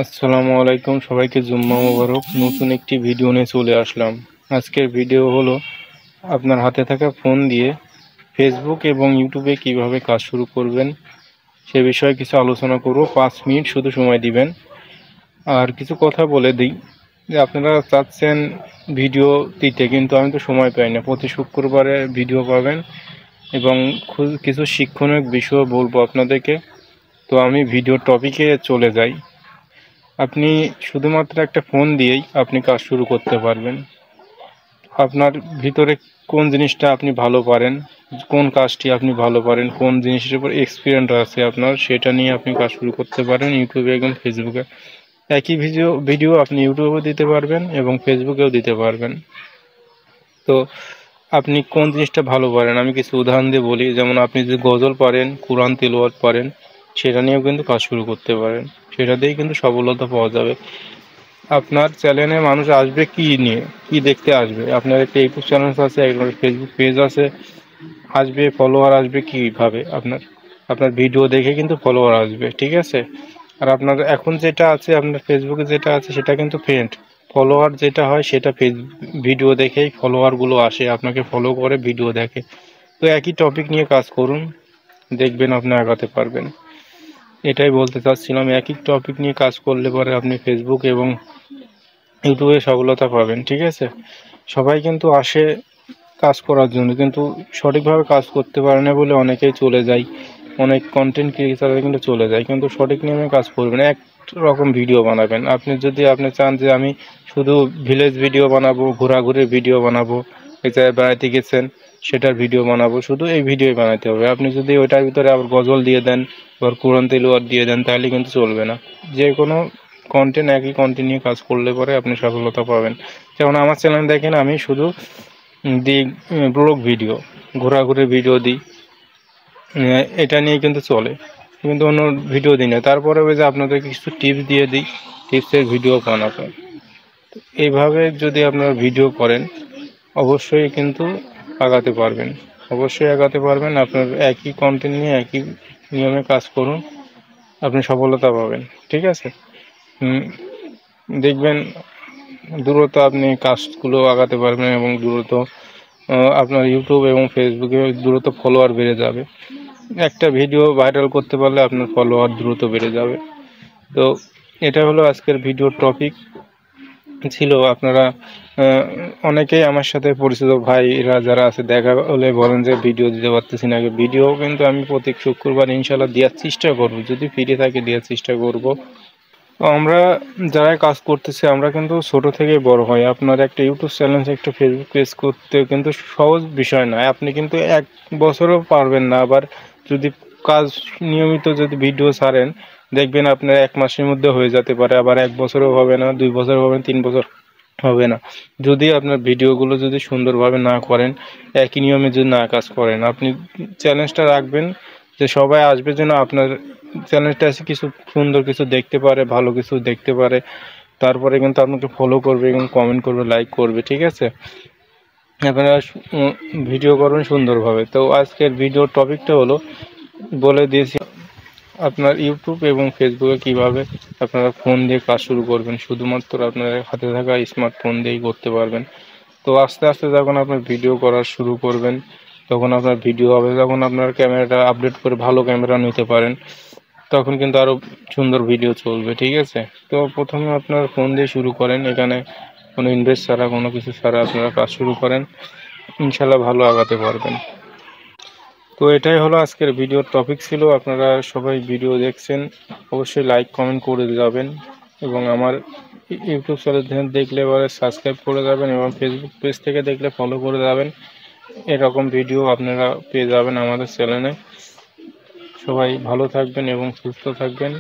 আসসালামু আলাইকুম, সবাইকে জুম্মা মোবারক। নতুন একটি ভিডিও নিয়ে চলে আসলাম। আজকের ভিডিও হলো আপনার হাতে থাকা ফোন দিয়ে ফেসবুক এবং ইউটিউবে কিভাবে কাজ শুরু করবেন সে বিষয়ে কিছু আলোচনা করব। 5 মিনিট শুধু সময় দিবেন। আর কিছু কথা বলে দিই যে আপনারা চাচ্ছেন ভিডিও দিতে, কিন্তু আমি তো সময় পাই না। প্রতি শুক্রবারে ভিডিও পাবেন এবং কিছু শিক্ষণীয় বিষয় বলবো আপনাদেরকে। তো আমি ভিডিও টপিকে চলে যাই। আপনি শুধুমাত্র একটা ফোন দিয়েই আপনি কাজ শুরু করতে পারবেন। আপনার ভিতরে কোন জিনিসটা আপনি ভালো পারেন, কোন কাজটি আপনি ভালো পারেন, কোন জিনিসের উপর এক্সপিরিয়েন্স আছে আপনার, সেটা নিয়ে আপনি কাজ শুরু করতে পারেন ইউটিউবে এবং ফেসবুকে। একই ভিডিও আপনি ইউটিউবেও দিতে পারবেন এবং ফেসবুকেও দিতে পারবেন। তো আপনি কোন জিনিসটা ভালো পারেন আমি কিছু উদাহরণ দিয়ে বলি। যেমন আপনি যদি গজল পারেন, কোরআন তিলাওয়াত পারেন, সেটা নিয়েও কিন্তু কাজ শুরু করতে পারেন। সেটা দিয়েই কিন্তু সফলতা পাওয়া যাবে। আপনার চ্যানেলে মানুষ আসবে কি নিয়ে, কি দেখতে আসবে? আপনার একটা ইউটিউব চ্যানেল আছে, একটা ফেসবুক পেজ আছে, আসবে ফলোয়ার আসবে কিভাবে? আপনার আপনার ভিডিও দেখে কিন্তু ফলোয়ার আসবে, ঠিক আছে? আর আপনার এখন যেটা আছে, আপনার ফেসবুকে যেটা আছে সেটা কিন্তু ফ্রেন্ড। ফলোয়ার যেটা হয় সেটা ভিডিও দেখেই ফলোয়ারগুলো আসে, আপনাকে ফলো করে ভিডিও দেখে। তো একই টপিক নিয়ে কাজ করুন, দেখবেন আপনি আগাতে পারবেন। এটাই বলতে চাচ্ছিলাম, একই টপিক নিয়ে কাজ করলে পরে আপনি ফেসবুক এবং ইউটিউবে সফলতা পাবেন, ঠিক আছে? সবাই কিন্তু আসে কাজ করার জন্য, কিন্তু সঠিকভাবে কাজ করতে পারে না বলে অনেকেই চলে যায়। অনেক কন্টেন্ট ক্রিয়েটাররা কিন্তু চলে যায়, কিন্তু সঠিক নিয়মে কাজ করবেন। এক রকম ভিডিও বানাবেন। আপনি চান যে আমি শুধু ভিলেজ ভিডিও বানাবো, ঘোরাঘুরির ভিডিও বানাবো, এই জায়গায় বেড়াতে গেছেন সেটার ভিডিও বানাবো, শুধু এই ভিডিওই বানাতে হবে। আপনি যদি ওইটার ভিতরে আবার গজল দিয়ে দেন, আবার কোরআন তিলাওয়াত দিয়ে দেন, তাহলে কিন্তু চলবে না। যে কোনো একই কন্টেন্ট নিয়ে কাজ করলে পরে আপনি সফলতা পাবেন। যেমন আমার চ্যানেল দেখেন, আমি শুধু দিই ব্লগ ভিডিও, ঘোরাঘুরির ভিডিও দিই, এটা নিয়ে কিন্তু চলে, কিন্তু অন্য ভিডিও দিই না। তারপরে ওই যে আপনাদের কিছু টিপস দিয়ে দিই, টিপসের ভিডিও বানাবেন। এইভাবে যদি আপনারা ভিডিও করেন, অবশ্যই কিন্তু আগাতে পারবেন, অবশ্যই আগাতে পারবেন। আপনার একই কন্টেন্ট নিয়ে একই নিয়মে কাজ করুন, আপনি সফলতা পাবেন, ঠিক আছে? দেখবেন দ্রুত আপনি কাজগুলো আগাতে পারবেন এবং দ্রুত আপনার ইউটিউব এবং ফেসবুকে দ্রুত ফলোয়ার বেড়ে যাবে। একটা ভিডিও ভাইরাল করতে পারলে আপনার ফলোয়ার দ্রুত বেড়ে যাবে। তো এটা হলো আজকের ভিডিওর টপিক ছিল। আপনারা অনেকেই আমার সাথে পরিচিত ভাইরা যারা আছে, দেখা হলে বলেন যে ভিডিও দিতে পারতেছি না। ভিডিও কিন্তু আমি প্রতি শুক্রবার ইনশাল্লাহ দেওয়ার চেষ্টা করব, যদি ফ্রি থাকে দেওয়ার চেষ্টা করব। তো আমরা যারা কাজ করতেছি, আমরা কিন্তু ছোট থেকে বড় হয়। আপনার একটা ইউটিউব চ্যানেল, একটা ফেসবুক পেজ করতে কিন্তু সহজ বিষয় নয়। আপনি কিন্তু 1 বছরও পারবেন না। আবার যদি কাজ নিয়মিত যদি ভিডিও ছাড়েন, দেখবেন আপনার 1 মাসের মধ্যে হয়ে যেতে পারে। আবার 1 বছরও হবে না, 2 বছর হবে না, 3 বছর হবে না। যদি আপনার ভিডিওগুলো যদি সুন্দরভাবে না করেন, একই নিয়মে যদি না কাজ করেন, আপনি চ্যালেঞ্জটা রাখবেন যে সবাই আসবে যেন আপনার চ্যানেলটা এসে কিছু সুন্দর কিছু দেখতে পারে, ভালো কিছু দেখতে পারে। তারপরে কিন্তু আপনাকে ফলো করবে এবং কমেন্ট করবে, লাইক করবে, ঠিক আছে? আপনারা ভিডিও করবেন সুন্দরভাবে। তো আজকের ভিডিওর টপিকটা হলো, বলে দিয়েছি, আপনার ইউটিউব এবং ফেসবুকে কিভাবে আপনারা ফোন দিয়ে কাজ শুরু করবেন। শুধুমাত্র আপনার হাতে থাকা স্মার্টফোন দিয়েই করতে পারবেন। তো আস্তে আস্তে যখন আপনার ভিডিও করা শুরু করবেন, তখন আপনার ভিডিও হবে, যখন আপনার ক্যামেরাটা আপডেট করে ভালো ক্যামেরা নিতে পারেন, তখন কিন্তু আরও সুন্দর ভিডিও চলবে, ঠিক আছে? তো প্রথমে আপনার ফোন দিয়ে শুরু করেন, এখানে কোনো ইনভেস্ট ছাড়া, কোনো কিছু ছাড়া আপনারা কাজ শুরু করেন, ইনশাল্লাহ ভালো আগাতে পারবেন। তো এটাই হলো আজকের ভিডিওর টপিক ছিল। আপনারা সবাই ভিডিও দেখছেন, অবশ্যই লাইক কমেন্ট করে যাবেন এবং আমার ইউটিউব চ্যানেল দেখলে এবারে সাবস্ক্রাইব করে যাবেন এবং ফেসবুক পেজ থেকে দেখলে ফলো করে যাবেন। এরকম ভিডিও আপনারা পেয়ে যাবেন আমাদের চ্যানেলে। সবাই ভালো থাকবেন এবং সুস্থ থাকবেন।